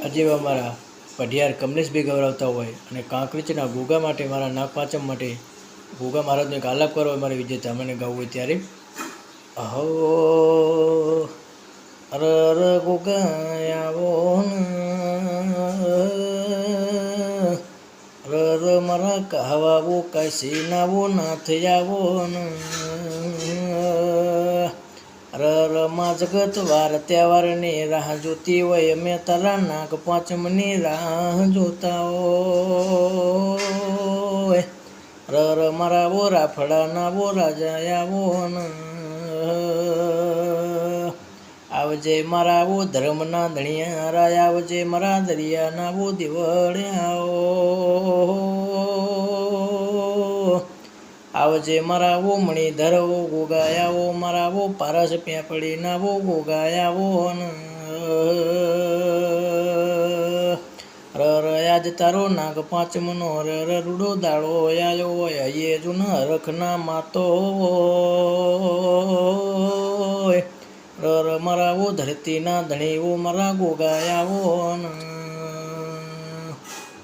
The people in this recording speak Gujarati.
આજે અમારા પઢિયાર કમલેશભાઈ ગૌરવતા હોય અને કાંકરેજના ગોગા માટે મારા નાગ પાંચમ માટે ગોગા મહારાજનો એક આલાપ કરો મારી વિજેતા મને ગાવું હોય ત્યારે અહો અર ગોગા આવો ર મારા કહાવો કાશી નાવો નાથ આવો ર માં જગત વાર તહેવારની રાહ જોતી હોય અમે તારા નાગ પાંચમની રાહ જોતા હોય ર મારા વો રાફડા ના વો રાજા આવો આવજે મારા વો ધર્મના ધણિયા રાય આવજે મારા દરિયાના વો દિવાળ્યા આવજે મારા વો મણિધર વો ગોગાયા વો મારા વો પારસ પેપડી ના વો ગોગાયા વો યાદ તારો નાગ પાંચમનો રૂડો દાડો આયો હોય હૈયે જુન હરખના માતો મારા વો ધરતીના ધણી વો મારા ગોગાયા વો